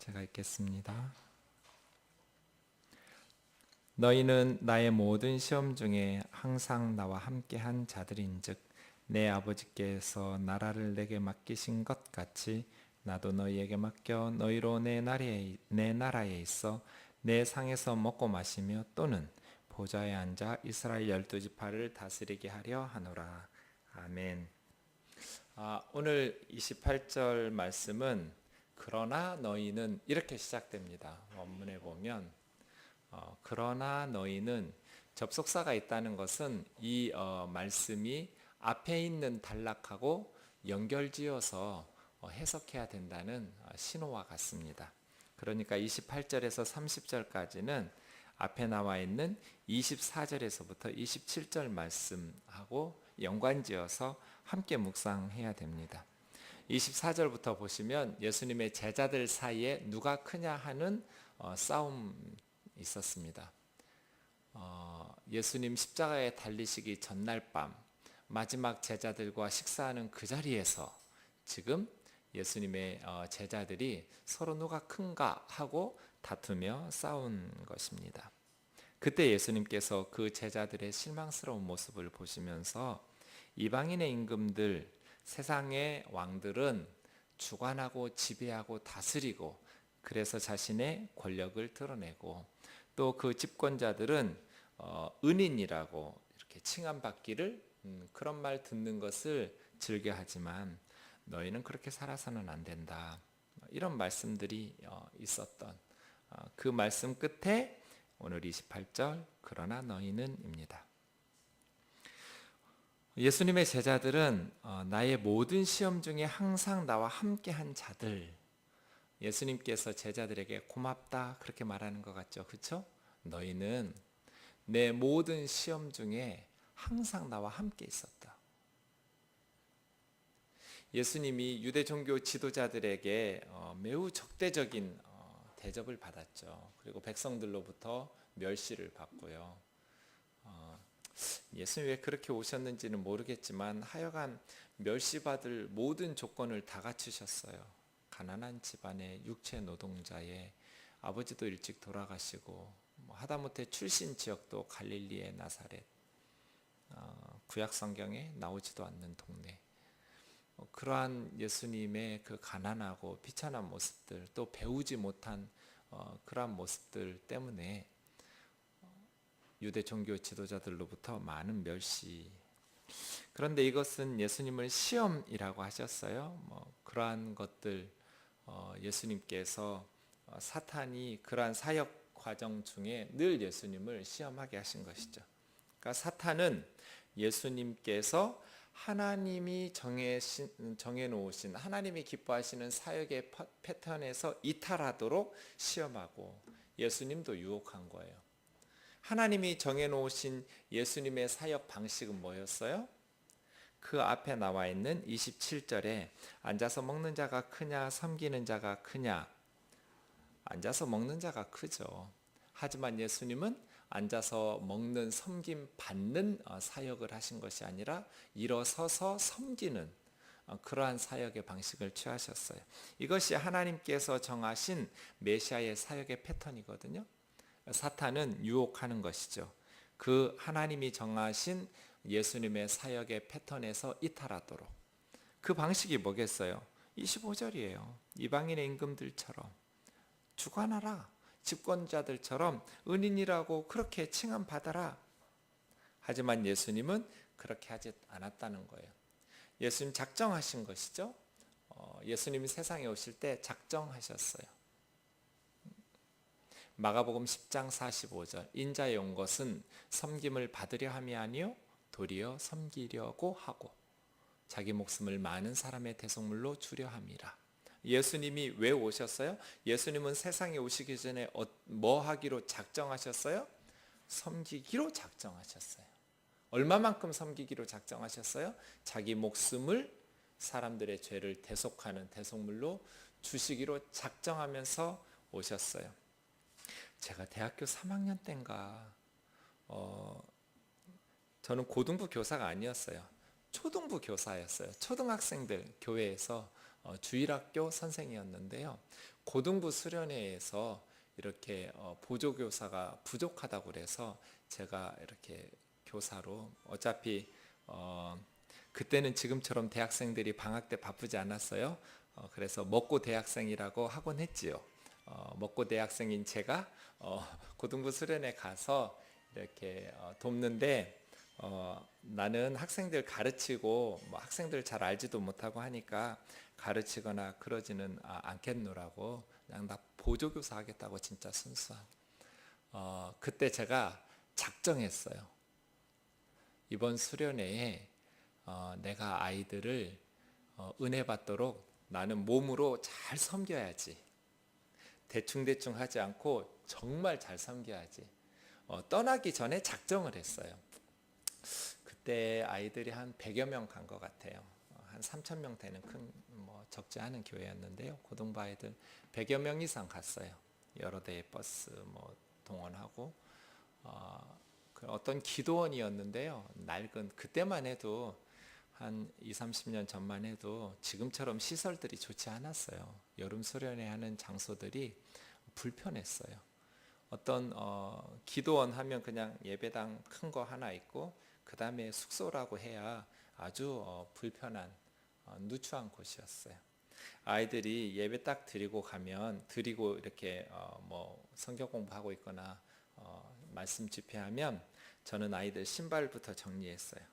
제가 읽겠습니다. 너희는 나의 모든 시험 중에 항상 나와 함께한 자들인즉 내 아버지께서 나라를 내게 맡기신 것 같이 나도 너희에게 맡겨 너희로 내 나라에 있어 내 상에서 먹고 마시며 또는 보좌에 앉아 이스라엘 12지파를 다스리게 하려 하노라. 아멘. 오늘 28절 말씀은 그러나 너희는 이렇게 시작됩니다. 원문에 보면 그러나 너희는 접속사가 있다는 것은 이 말씀이 앞에 있는 단락하고 연결지어서 해석해야 된다는 신호와 같습니다. 그러니까 28절에서 30절까지는 앞에 나와 있는 24절에서부터 27절 말씀하고 연관지어서 함께 묵상해야 됩니다. 24절부터 보시면 예수님의 제자들 사이에 누가 크냐 하는 싸움이 있었습니다. 예수님 십자가에 달리시기 전날 밤 마지막 제자들과 식사하는 그 자리에서 지금 예수님의 제자들이 서로 누가 큰가 하고 다투며 싸운 것입니다. 그때 예수님께서 그 제자들의 실망스러운 모습을 보시면서 이방인의 임금들, 세상의 왕들은 주관하고 지배하고 다스리고 그래서 자신의 권력을 드러내고 또 그 집권자들은 은인이라고 이렇게 칭함받기를 그런 말 듣는 것을 즐겨하지만 너희는 그렇게 살아서는 안 된다. 이런 말씀들이 있었던 그 말씀 끝에 오늘 28절 그러나 너희는입니다. 예수님의 제자들은 나의 모든 시험 중에 항상 나와 함께한 자들, 예수님께서 제자들에게 고맙다 그렇게 말하는 것 같죠, 그렇죠? 너희는 내 모든 시험 중에 항상 나와 함께 있었다. 예수님이 유대 종교 지도자들에게 매우 적대적인 대접을 받았죠. 그리고 백성들로부터 멸시를 받고요. 예수님이 왜 그렇게 오셨는지는 모르겠지만 하여간 멸시받을 모든 조건을 다 갖추셨어요. 가난한 집안의 육체 노동자의 아버지도 일찍 돌아가시고 하다못해 출신 지역도 갈릴리의 나사렛, 구약 성경에 나오지도 않는 동네. 그러한 예수님의 그 가난하고 비천한 모습들 또 배우지 못한 그러한 모습들 때문에 유대 종교 지도자들로부터 많은 멸시. 그런데 이것은 예수님을 시험이라고 하셨어요. 그러한 것들 예수님께서 사탄이 그러한 사역 과정 중에 늘 예수님을 시험하게 하신 것이죠. 그러니까 사탄은 예수님께서 하나님이 정해놓으신 하나님이 기뻐하시는 사역의 패턴에서 이탈하도록 시험하고 예수님도 유혹한 거예요. 하나님이 정해놓으신 예수님의 사역 방식은 뭐였어요? 그 앞에 나와 있는 27절에 앉아서 먹는 자가 크냐 섬기는 자가 크냐. 앉아서 먹는 자가 크죠. 하지만 예수님은 앉아서 먹는 섬김 받는 사역을 하신 것이 아니라 일어서서 섬기는 그러한 사역의 방식을 취하셨어요. 이것이 하나님께서 정하신 메시아의 사역의 패턴이거든요. 사탄은 유혹하는 것이죠. 그 하나님이 정하신 예수님의 사역의 패턴에서 이탈하도록. 그 방식이 뭐겠어요? 25절이에요. 이방인의 임금들처럼 주관하라. 집권자들처럼 은인이라고 그렇게 칭함받아라. 하지만 예수님은 그렇게 하지 않았다는 거예요. 예수님 작정하신 것이죠. 예수님이 세상에 오실 때 작정하셨어요. 마가복음 10장 45절 인자에 온 것은 섬김을 받으려 함이 아니요 도리어 섬기려고 하고 자기 목숨을 많은 사람의 대속물로 주려 함이라. 예수님이 왜 오셨어요? 예수님은 세상에 오시기 전에 뭐 하기로 작정하셨어요? 섬기기로 작정하셨어요. 얼마만큼 섬기기로 작정하셨어요? 자기 목숨을 사람들의 죄를 대속하는 대속물로 주시기로 작정하면서 오셨어요. 제가 대학교 3학년 때인가 저는 고등부 교사가 아니었어요. 초등부 교사였어요. 초등학생들 교회에서 주일학교 선생이었는데요. 고등부 수련회에서 이렇게 보조교사가 부족하다고 그래서 제가 이렇게 교사로 어차피 그때는 지금처럼 대학생들이 방학 때 바쁘지 않았어요. 그래서 먹고 대학생이라고 하곤 했지요. 먹고 대학생인 제가 고등부 수련회 가서 이렇게 돕는데 나는 학생들 가르치고 뭐 학생들 잘 알지도 못하고 하니까 가르치거나 그러지는 않겠노라고 그냥 나 보조교사 하겠다고 진짜 순수한 그때 제가 작정했어요. 이번 수련회에 내가 아이들을 은혜 받도록 나는 몸으로 잘 섬겨야지. 대충대충 하지 않고 정말 잘 섬겨야지. 떠나기 전에 작정을 했어요. 그때 아이들이 한 100여 명 간 것 같아요. 한 3,000명 되는 뭐 적지 않은 교회였는데요. 고등부 아이들 100여 명 이상 갔어요. 여러 대의 버스 뭐 동원하고 어떤 기도원이었는데요. 낡은 그때만 해도 한 20-30년 전만 해도 지금처럼 시설들이 좋지 않았어요. 여름 수련회 하는 장소들이 불편했어요. 어떤 기도원 하면 그냥 예배당 큰 거 하나 있고 그 다음에 숙소라고 해야 아주 불편한 누추한 곳이었어요. 아이들이 예배 딱 드리고 가면 드리고 이렇게 뭐 성경 공부하고 있거나 말씀 집회하면 저는 아이들 신발부터 정리했어요.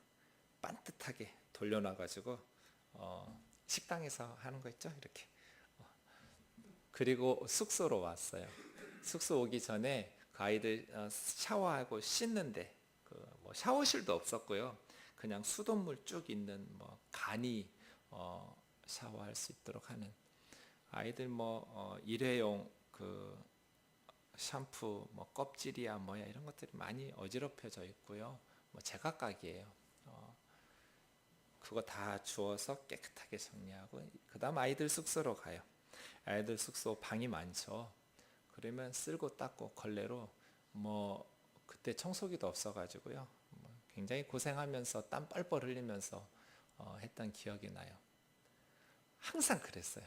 반듯하게 돌려놔가지고 식당에서 하는 거 있죠 이렇게. 그리고 숙소로 왔어요. 숙소 오기 전에 그 아이들 샤워하고 씻는데 뭐 샤워실도 없었고요. 그냥 수돗물 쭉 있는 뭐 간이 샤워할 수 있도록 하는 아이들 뭐 일회용 그 샴푸 뭐 껍질이야 뭐야 이런 것들이 많이 어지럽혀져 있고요. 뭐 제각각이에요. 그거 다 주워서 깨끗하게 정리하고 그 다음 아이들 숙소로 가요. 아이들 숙소 방이 많죠. 그러면 쓸고 닦고 걸레로 뭐 그때 청소기도 없어가지고요. 굉장히 고생하면서 땀 뻘뻘 흘리면서 했던 기억이 나요. 항상 그랬어요.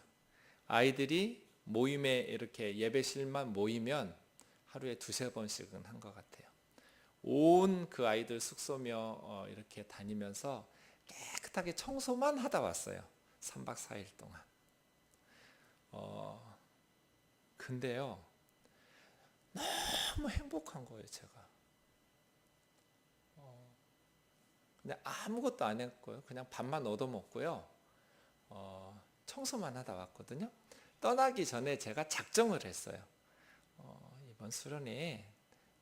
아이들이 모임에 이렇게 예배실만 모이면 하루에 2-3번씩은 한 것 같아요. 온 그 아이들 숙소며 이렇게 다니면서 깨끗하게 청소만 하다 왔어요. 3박 4일 동안. 근데요, 너무 행복한 거예요, 제가. 그냥 아무것도 안 했고요. 그냥 밥만 얻어먹고요. 청소만 하다 왔거든요. 떠나기 전에 제가 작정을 했어요. 이번 수련회에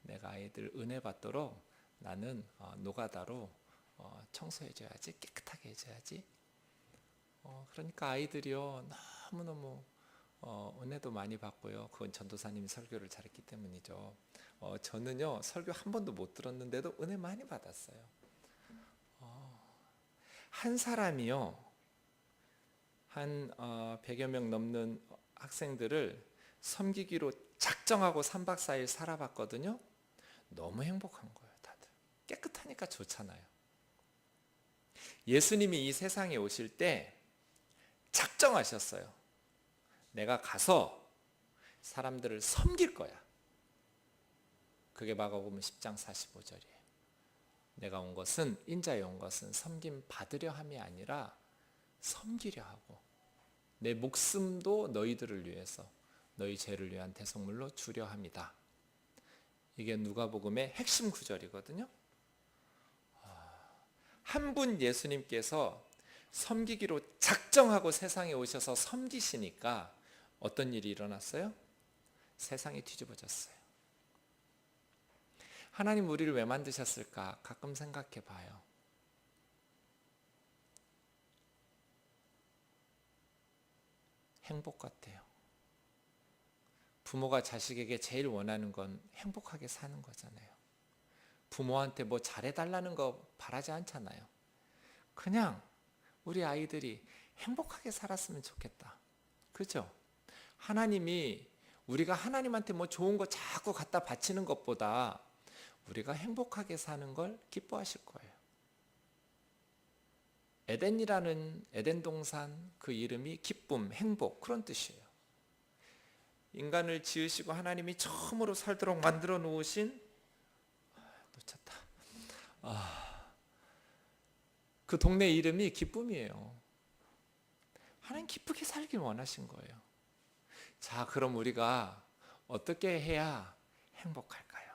내가 아이들 은혜 받도록 나는 노가다로 청소해줘야지, 깨끗하게 해줘야지. 그러니까 아이들이요 너무너무 은혜도 많이 받고요. 그건 전도사님이 설교를 잘했기 때문이죠. 저는요 설교 한 번도 못 들었는데도 은혜 많이 받았어요. 한 사람이요 한 100여 명 넘는 학생들을 섬기기로 작정하고 3박 4일 살아봤거든요. 너무 행복한 거예요. 다들 깨끗하니까 좋잖아요. 예수님이 이 세상에 오실 때 작정하셨어요. 내가 가서 사람들을 섬길 거야. 그게 마가복음 10장 45절이에요. 내가 온 것은 인자에 온 것은 섬김 받으려 함이 아니라 섬기려 하고 내 목숨도 너희들을 위해서 너희 죄를 위한 대속물로 주려 함이다. 이게 누가복음의 핵심 구절이거든요. 한 분 예수님께서 섬기기로 작정하고 세상에 오셔서 섬기시니까 어떤 일이 일어났어요? 세상이 뒤집어졌어요. 하나님 우리를 왜 만드셨을까? 가끔 생각해 봐요. 행복 같아요. 부모가 자식에게 제일 원하는 건 행복하게 사는 거잖아요. 부모한테 뭐 잘해달라는 거 바라지 않잖아요. 그냥 우리 아이들이 행복하게 살았으면 좋겠다. 그렇죠? 하나님이 우리가 하나님한테 뭐 좋은 거 자꾸 갖다 바치는 것보다 우리가 행복하게 사는 걸 기뻐하실 거예요. 에덴이라는 에덴 동산 그 이름이 기쁨, 행복 그런 뜻이에요. 인간을 지으시고 하나님이 처음으로 살도록 만들어 놓으신 놓쳤다. 그 동네 이름이 기쁨이에요. 하나님 기쁘게 살길 원하신 거예요. 자, 그럼 우리가 어떻게 해야 행복할까요?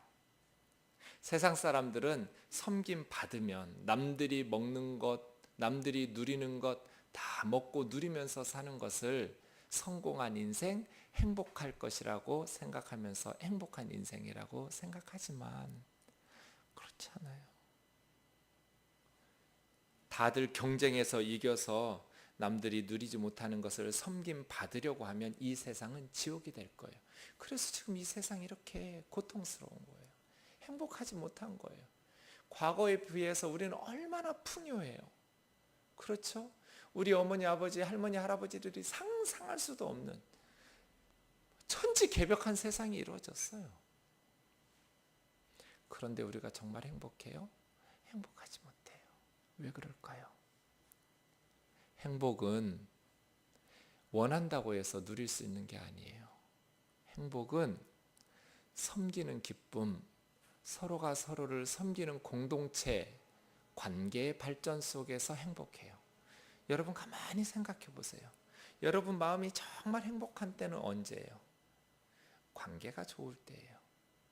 세상 사람들은 섬김 받으면 남들이 먹는 것, 남들이 누리는 것 다 먹고 누리면서 사는 것을 성공한 인생, 행복할 것이라고 생각하면서 행복한 인생이라고 생각하지만 그렇지 않아요. 다들 경쟁에서 이겨서 남들이 누리지 못하는 것을 섬김 받으려고 하면 이 세상은 지옥이 될 거예요. 그래서 지금 이 세상이 이렇게 고통스러운 거예요. 행복하지 못한 거예요. 과거에 비해서 우리는 얼마나 풍요해요. 그렇죠? 우리 어머니, 아버지, 할머니, 할아버지들이 상상할 수도 없는 천지개벽한 세상이 이루어졌어요. 그런데 우리가 정말 행복해요? 행복하지 못해요. 왜 그럴까요? 행복은 원한다고 해서 누릴 수 있는 게 아니에요. 행복은 섬기는 기쁨, 서로가 서로를 섬기는 공동체, 관계의 발전 속에서 행복해요. 여러분 가만히 생각해 보세요. 여러분 마음이 정말 행복한 때는 언제예요? 관계가 좋을 때예요.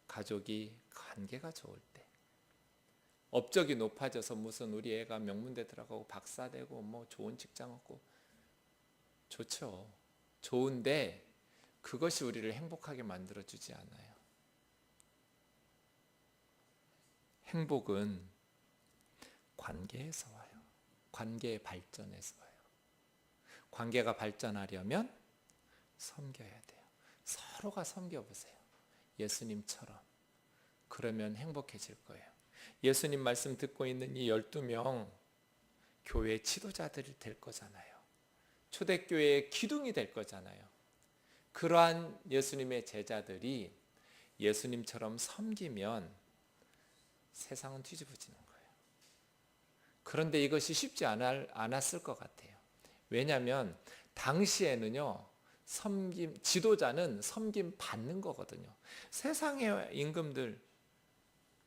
가족이 관계가 좋을 때. 업적이 높아져서 무슨 우리 애가 명문대 들어가고 박사 되고 뭐 좋은 직장 얻고 좋죠. 좋은데 그것이 우리를 행복하게 만들어주지 않아요. 행복은 관계에서 와요. 관계의 발전에서 와요. 관계가 발전하려면 섬겨야 돼요. 서로가 섬겨보세요. 예수님처럼. 그러면 행복해질 거예요. 예수님 말씀 듣고 있는 이 12명 교회 지도자들이 될 거잖아요. 초대교회의 기둥이 될 거잖아요. 그러한 예수님의 제자들이 예수님처럼 섬기면 세상은 뒤집어지는 거예요. 그런데 이것이 쉽지 않았을 것 같아요. 왜냐하면 당시에는요, 지도자는 섬김 받는 거거든요. 세상의 임금들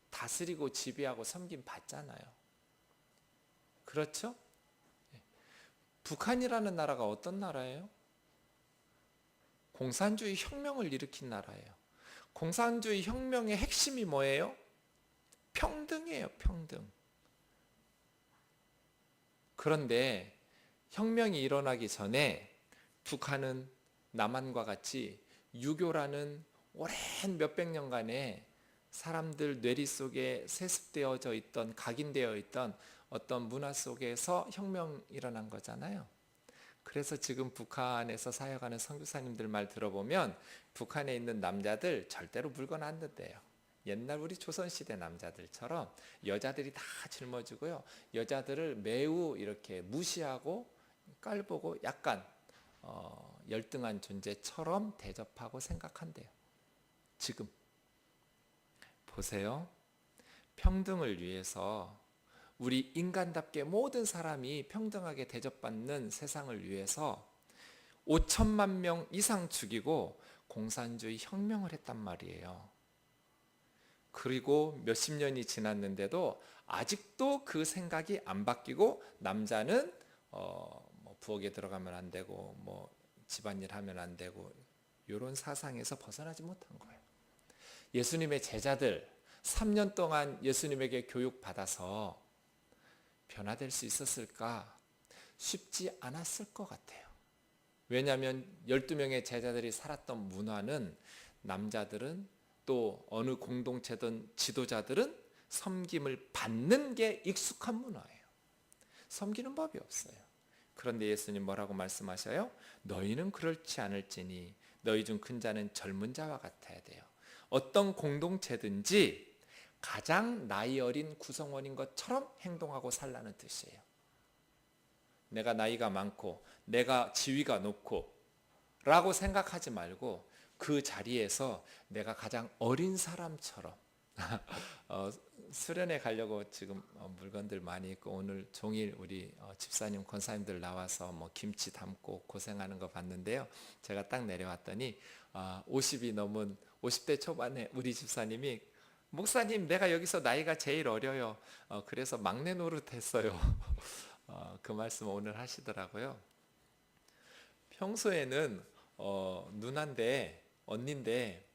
다스리고 지배하고 섬김 받잖아요. 그렇죠? 북한이라는 나라가 어떤 나라예요? 공산주의 혁명을 일으킨 나라예요. 공산주의 혁명의 핵심이 뭐예요? 평등이에요, 평등. 그런데 혁명이 일어나기 전에 북한은 남한과 같이 유교라는 오랜 몇백 년간의 사람들 뇌리 속에 세습되어져 있던, 각인되어 있던 어떤 문화 속에서 혁명이 일어난 거잖아요. 그래서 지금 북한에서 사역하는 선교사님들 말 들어보면 북한에 있는 남자들 절대로 물건 안 든대요. 옛날 우리 조선시대 남자들처럼 여자들이 다 짊어지고요. 여자들을 매우 이렇게 무시하고 깔보고 약간 열등한 존재처럼 대접하고 생각한대요. 지금 보세요. 평등을 위해서 우리 인간답게 모든 사람이 평등하게 대접받는 세상을 위해서 5천만 명 이상 죽이고 공산주의 혁명을 했단 말이에요. 그리고 몇십 년이 지났는데도 아직도 그 생각이 안 바뀌고 남자는 뭐 부엌에 들어가면 안 되고 뭐 집안일 하면 안 되고 이런 사상에서 벗어나지 못한 거예요. 예수님의 제자들 3년 동안 예수님에게 교육받아서 변화될 수 있었을까? 쉽지 않았을 것 같아요. 왜냐하면 12명의 제자들이 살았던 문화는 남자들은 또 어느 공동체든 지도자들은 섬김을 받는 게 익숙한 문화예요. 섬기는 법이 없어요. 그런데 예수님 뭐라고 말씀하셔요? 너희는 그렇지 않을지니 너희 중 큰 자는 젊은 자와 같아야 돼요. 어떤 공동체든지 가장 나이 어린 구성원인 것처럼 행동하고 살라는 뜻이에요. 내가 나이가 많고 내가 지위가 높고 라고 생각하지 말고 그 자리에서 내가 가장 어린 사람처럼 어, 수련회 가려고 지금 물건들 많이 있고 오늘 종일 우리 집사님 권사님들 나와서 뭐 김치 담고 고생하는 거 봤는데요. 제가 딱 내려왔더니 50이 넘은 50대 초반에 우리 집사님이 목사님 내가 여기서 나이가 제일 어려요. 그래서 막내 노릇 했어요. 그 말씀 오늘 하시더라고요. 평소에는 누나인데 언니인데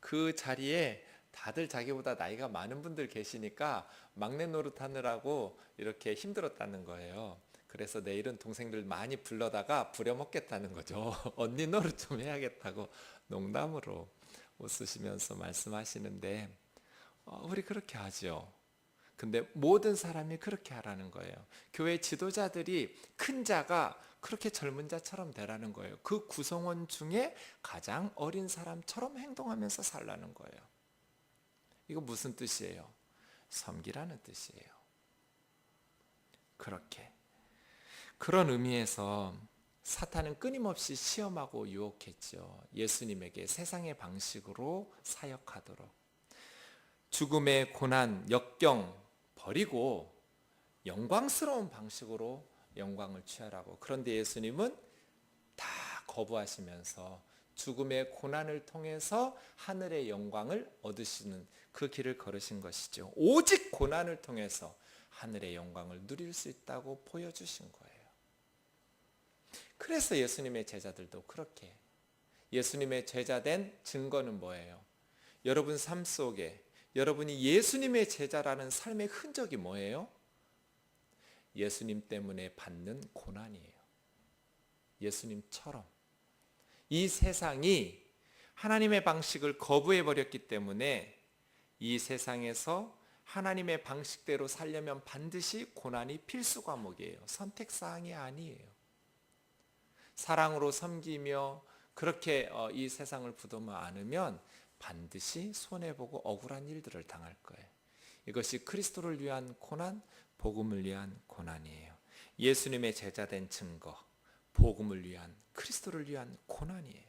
그 자리에 다들 자기보다 나이가 많은 분들 계시니까 막내 노릇하느라고 이렇게 힘들었다는 거예요. 그래서 내일은 동생들 많이 불러다가 부려먹겠다는 거죠. 언니 노릇 좀 해야겠다고 농담으로 웃으시면서 말씀하시는데 우리 그렇게 하죠. 근데 모든 사람이 그렇게 하라는 거예요. 교회 지도자들이 큰 자가 그렇게 젊은 자처럼 되라는 거예요. 그 구성원 중에 가장 어린 사람처럼 행동하면서 살라는 거예요. 이거 무슨 뜻이에요? 섬기라는 뜻이에요. 그렇게 그런 의미에서 사탄은 끊임없이 시험하고 유혹했죠. 예수님에게 세상의 방식으로 사역하도록 죽음의 고난, 역경 버리고 영광스러운 방식으로 영광을 취하라고. 그런데 예수님은 다 거부하시면서 죽음의 고난을 통해서 하늘의 영광을 얻으시는 그 길을 걸으신 것이죠. 오직 고난을 통해서 하늘의 영광을 누릴 수 있다고 보여주신 거예요. 그래서 예수님의 제자들도 그렇게, 예수님의 제자된 증거는 뭐예요? 여러분 삶 속에 여러분이 예수님의 제자라는 삶의 흔적이 뭐예요? 예수님 때문에 받는 고난이에요. 예수님처럼 이 세상이 하나님의 방식을 거부해 버렸기 때문에 이 세상에서 하나님의 방식대로 살려면 반드시 고난이 필수 과목이에요. 선택사항이 아니에요. 사랑으로 섬기며 그렇게 이 세상을 부도면 않으면 반드시 손해보고 억울한 일들을 당할 거예요. 이것이 그리스도를 위한 고난, 복음을 위한 고난이에요. 예수님의 제자된 증거, 복음을 위한, 그리스도를 위한 고난이에요.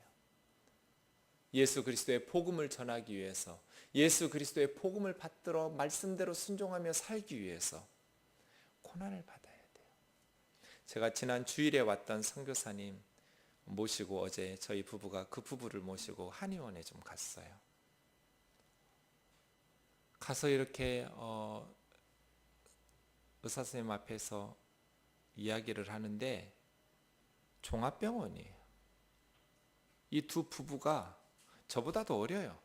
예수 그리스도의 복음을 전하기 위해서, 예수 그리스도의 복음을 받들어 말씀대로 순종하며 살기 위해서 고난을 받아야 돼요. 제가 지난 주일에 왔던 선교사님 모시고 어제 저희 부부가 그 부부를 모시고 한의원에 좀 갔어요. 가서 이렇게 의사 선생님 앞에서 이야기를 하는데 종합병원이에요. 이 두 부부가 저보다도 어려요.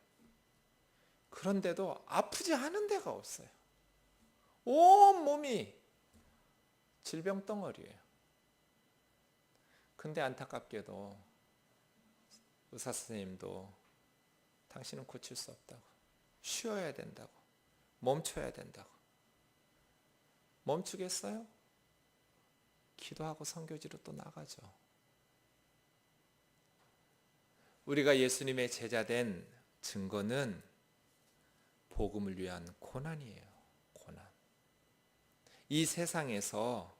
그런데도 아프지 않은 데가 없어요. 온 몸이 질병 덩어리예요. 근데 안타깝게도 의사 선생님도 당신은 고칠 수 없다고, 쉬어야 된다고, 멈춰야 된다고. 멈추겠어요? 기도하고 선교지로 또 나가죠. 우리가 예수님의 제자된 증거는 복음을 위한 고난이에요. 고난. 이 세상에서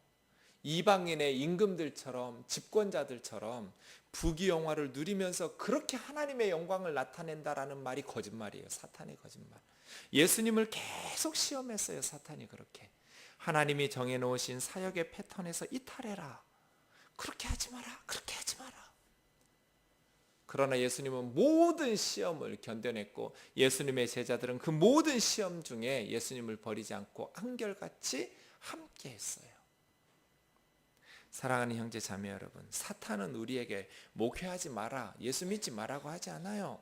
이방인의 임금들처럼, 집권자들처럼 부귀영화를 누리면서 그렇게 하나님의 영광을 나타낸다라는 말이 거짓말이에요. 사탄의 거짓말. 예수님을 계속 시험했어요. 사탄이 그렇게. 하나님이 정해놓으신 사역의 패턴에서 이탈해라. 그렇게 하지 마라. 그렇게 하지 마라. 그러나 예수님은 모든 시험을 견뎌냈고 예수님의 제자들은 그 모든 시험 중에 예수님을 버리지 않고 한결같이 함께 했어요. 사랑하는 형제 자매 여러분, 사탄은 우리에게 목회하지 마라, 예수 믿지 마라고 하지 않아요.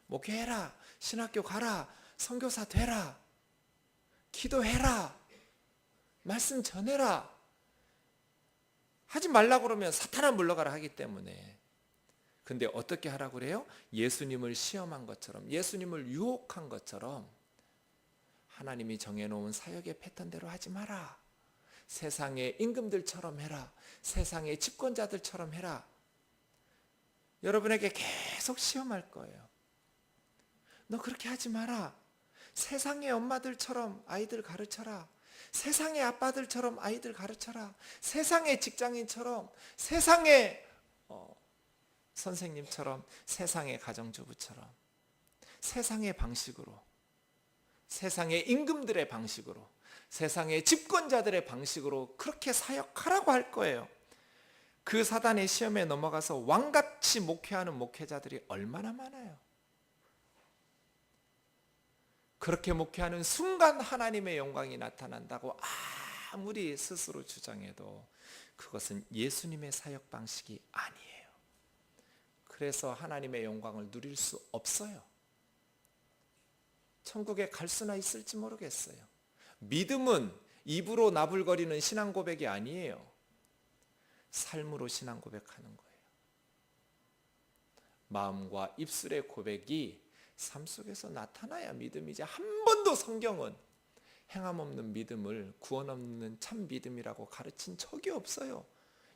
목회해라, 신학교 가라, 선교사 되라, 기도해라, 말씀 전해라 하지 말라고 그러면 사탄아 물러가라 하기 때문에. 근데 어떻게 하라고 그래요? 예수님을 시험한 것처럼, 예수님을 유혹한 것처럼 하나님이 정해놓은 사역의 패턴대로 하지 마라. 세상의 임금들처럼 해라. 세상의 집권자들처럼 해라. 여러분에게 계속 시험할 거예요. 너 그렇게 하지 마라. 세상의 엄마들처럼 아이들 가르쳐라. 세상의 아빠들처럼 아이들 가르쳐라. 세상의 직장인처럼, 세상의 선생님처럼, 세상의 가정주부처럼, 세상의 방식으로 세상의 임금들의 방식으로, 세상의 집권자들의 방식으로 그렇게 사역하라고 할 거예요. 그 사단의 시험에 넘어가서 왕같이 목회하는 목회자들이 얼마나 많아요. 그렇게 목회하는 순간 하나님의 영광이 나타난다고 아무리 스스로 주장해도 그것은 예수님의 사역 방식이 아니에요. 그래서 하나님의 영광을 누릴 수 없어요. 천국에 갈 수나 있을지 모르겠어요. 믿음은 입으로 나불거리는 신앙 고백이 아니에요. 삶으로 신앙 고백하는 거예요. 마음과 입술의 고백이 삶 속에서 나타나야 믿음이지. 한 번도 성경은 행함 없는 믿음을 구원 없는 참 믿음이라고 가르친 적이 없어요.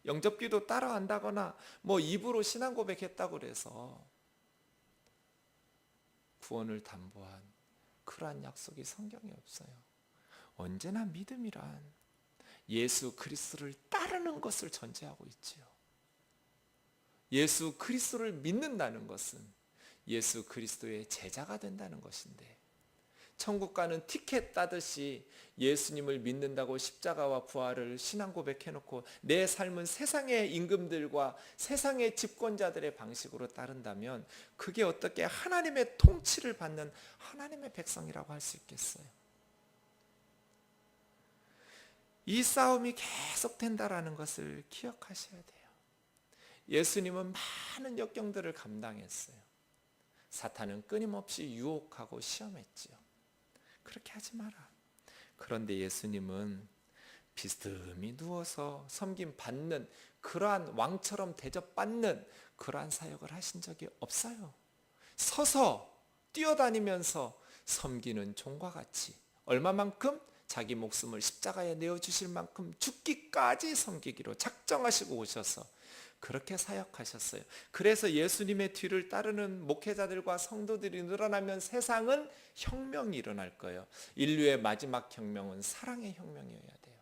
영접기도 따라한다거나 입으로 신앙 고백했다고 그래서 구원을 담보한 그러한 약속이 성경에 없어요. 언제나 믿음이란 예수 그리스도를 따르는 것을 전제하고 있지요. 예수 그리스도를 믿는다는 것은 예수 그리스도의 제자가 된다는 것인데, 천국 가는 티켓 따듯이 예수님을 믿는다고 십자가와 부활을 신앙 고백해놓고 내 삶은 세상의 임금들과 세상의 집권자들의 방식으로 따른다면 그게 어떻게 하나님의 통치를 받는 하나님의 백성이라고 할 수 있겠어요? 이 싸움이 계속된다라는 것을 기억하셔야 돼요. 예수님은 많은 역경들을 감당했어요. 사탄은 끊임없이 유혹하고 시험했지요. 그렇게 하지 마라. 그런데 예수님은 비스듬히 누워서 섬김 받는, 그러한 왕처럼 대접받는 그러한 사역을 하신 적이 없어요. 서서 뛰어다니면서 섬기는 종과 같이 얼마만큼? 자기 목숨을 십자가에 내어주실 만큼 죽기까지 섬기기로 작정하시고 오셔서 그렇게 사역하셨어요. 그래서 예수님의 뒤를 따르는 목회자들과 성도들이 늘어나면 세상은 혁명이 일어날 거예요. 인류의 마지막 혁명은 사랑의 혁명이어야 돼요.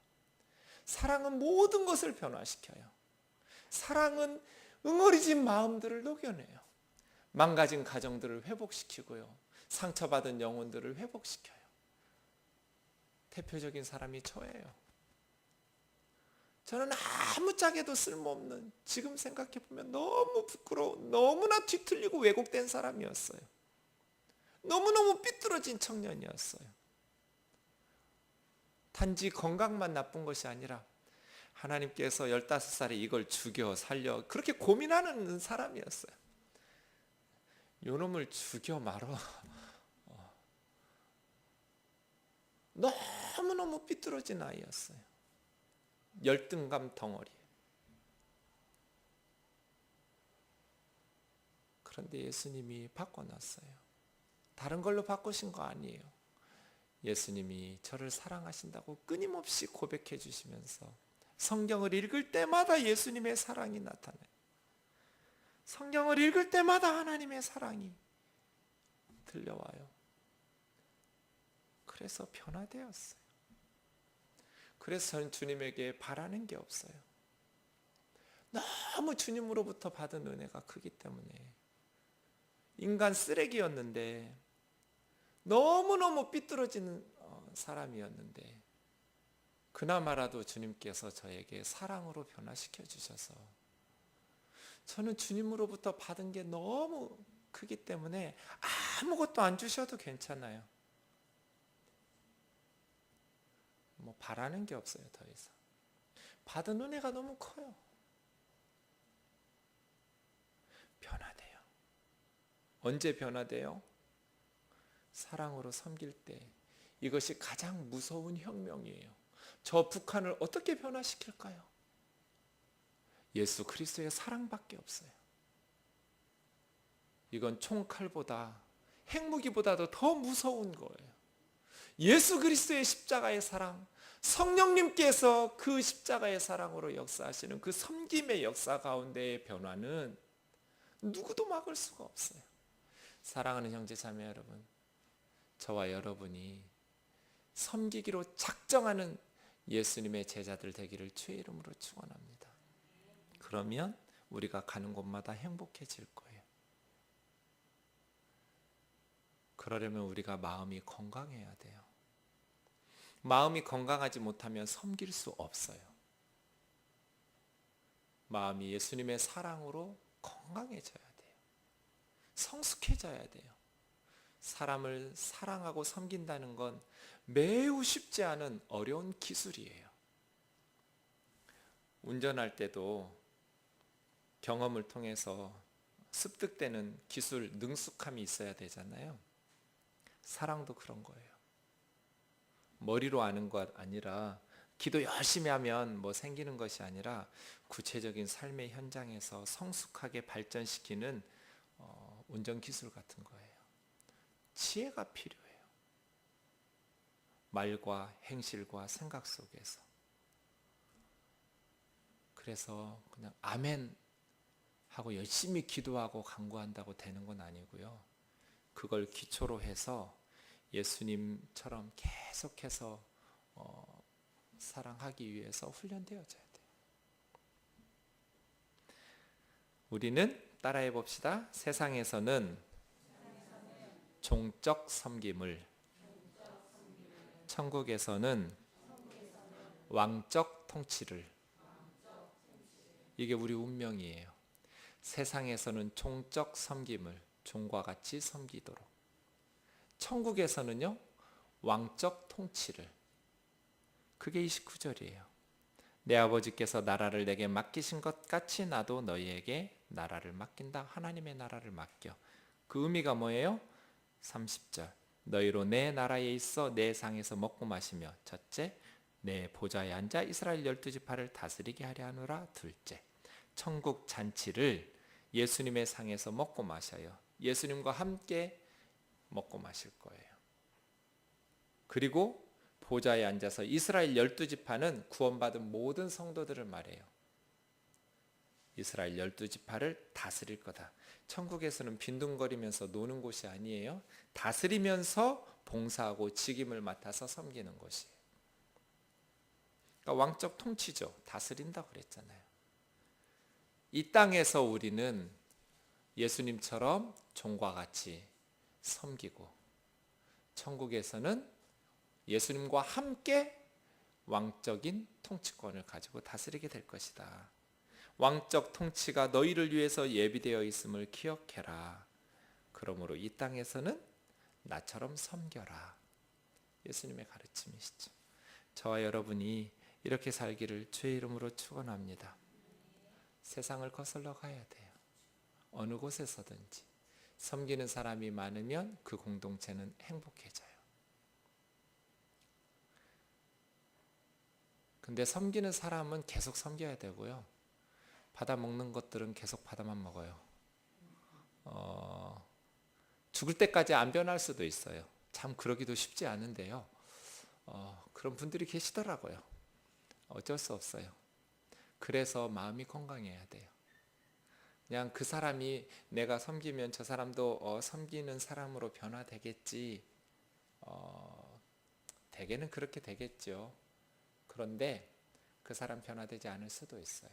사랑은 모든 것을 변화시켜요. 사랑은 응어리진 마음들을 녹여내요. 망가진 가정들을 회복시키고요. 상처받은 영혼들을 회복시켜요. 대표적인 사람이 저예요. 저는 아무짝에도 쓸모없는, 지금 생각해보면 너무 부끄러워, 너무나 뒤틀리고 왜곡된 사람이었어요. 너무너무 삐뚤어진 청년이었어요. 단지 건강만 나쁜 것이 아니라 하나님께서 15살에 이걸 죽여 살려 그렇게 고민하는 사람이었어요. 요놈을 죽여 말어. 너무너무 삐뚤어진 아이였어요. 열등감 덩어리. 그런데 예수님이 바꿔놨어요. 다른 걸로 바꾸신 거 아니에요. 예수님이 저를 사랑하신다고 끊임없이 고백해 주시면서 성경을 읽을 때마다 예수님의 사랑이 나타나요. 성경을 읽을 때마다 하나님의 사랑이 들려와요. 그래서 변화되었어요. 그래서 저는 주님에게 바라는 게 없어요. 너무 주님으로부터 받은 은혜가 크기 때문에. 인간 쓰레기였는데, 너무너무 삐뚤어지는 사람이었는데 그나마라도 주님께서 저에게 사랑으로 변화시켜 주셔서 저는 주님으로부터 받은 게 너무 크기 때문에 아무것도 안 주셔도 괜찮아요. 바라는 게 없어요. 더 이상 받은 은혜가 너무 커요. 변화돼요. 언제 변화돼요? 사랑으로 섬길 때. 이것이 가장 무서운 혁명이에요. 저 북한을 어떻게 변화시킬까요? 예수 그리스도의 사랑밖에 없어요. 이건 총칼보다 핵무기보다도 더 무서운 거예요. 예수 그리스도의 십자가의 사랑, 성령님께서 그 십자가의 사랑으로 역사하시는 그 섬김의 역사 가운데의 변화는 누구도 막을 수가 없어요. 사랑하는 형제 자매 여러분, 저와 여러분이 섬기기로 작정하는 예수님의 제자들 되기를 주의 이름으로 축원합니다. 그러면 우리가 가는 곳마다 행복해질 거예요. 그러려면 우리가 마음이 건강해야 돼요. 마음이 건강하지 못하면 섬길 수 없어요. 마음이 예수님의 사랑으로 건강해져야 돼요. 성숙해져야 돼요. 사람을 사랑하고 섬긴다는 건 매우 쉽지 않은 어려운 기술이에요. 운전할 때도 경험을 통해서 습득되는 기술, 능숙함이 있어야 되잖아요. 사랑도 그런 거예요. 머리로 아는 것 아니라 기도 열심히 하면 뭐 생기는 것이 아니라 구체적인 삶의 현장에서 성숙하게 발전시키는 운전 기술 같은 거예요. 지혜가 필요해요. 말과 행실과 생각 속에서. 그래서 그냥 아멘 하고 열심히 기도하고 간구한다고 되는 건 아니고요. 그걸 기초로 해서 예수님처럼 계속해서 사랑하기 위해서 훈련되어져야 돼요. 우리는 따라해 봅시다. 세상에서는 종적 섬김을, 천국에서는 왕적 통치를. 이게 우리 운명이에요. 세상에서는 종적 섬김을, 종과 같이 섬기도록. 천국에서는요, 왕적 통치를. 그게 29절이에요. 내 아버지께서 나라를 내게 맡기신 것 같이 나도 너희에게 나라를 맡긴다. 하나님의 나라를 맡겨. 그 의미가 뭐예요? 30절. 너희로 내 나라에 있어 내 상에서 먹고 마시며, 첫째, 내 보좌에 앉아 이스라엘 12지파를 다스리게 하려 하노라. 둘째, 천국 잔치를 예수님의 상에서 먹고 마셔요. 예수님과 함께 먹고 마실 거예요. 그리고 보좌에 앉아서 이스라엘 12지파는 구원받은 모든 성도들을 말해요. 이스라엘 12지파를 다스릴 거다. 천국에서는 빈둥거리면서 노는 곳이 아니에요. 다스리면서 봉사하고 직임을 맡아서 섬기는 곳이에요. 그러니까 왕적 통치죠. 다스린다고 그랬잖아요. 이 땅에서 우리는 예수님처럼 종과 같이 섬기고, 천국에서는 예수님과 함께 왕적인 통치권을 가지고 다스리게 될 것이다. 왕적 통치가 너희를 위해서 예비되어 있음을 기억해라. 그러므로 이 땅에서는 나처럼 섬겨라. 예수님의 가르침이시죠. 저와 여러분이 이렇게 살기를 주의 이름으로 축원합니다. 세상을 거슬러 가야 돼요. 어느 곳에서든지 섬기는 사람이 많으면 그 공동체는 행복해져요. 근데 섬기는 사람은 계속 섬겨야 되고요. 받아먹는 것들은 계속 받아만 먹어요. 죽을 때까지 안 변할 수도 있어요. 참 그러기도 쉽지 않은데요. 그런 분들이 계시더라고요. 어쩔 수 없어요. 그래서 마음이 건강해야 돼요. 그냥 그 사람이 내가 섬기면 저 사람도 섬기는 사람으로 변화되겠지. 대개는 그렇게 되겠죠. 그런데 그 사람 변화되지 않을 수도 있어요.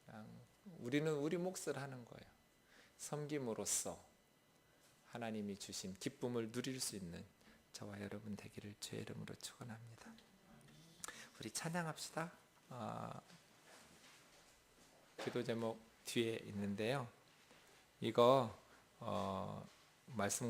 그냥 우리는 우리 몫을 하는 거예요. 섬김으로써 하나님이 주신 기쁨을 누릴 수 있는 저와 여러분 되기를 주의 이름으로 축원합니다. 우리 찬양합시다. 기도 제목 뒤에 있는데요. 이거 말씀과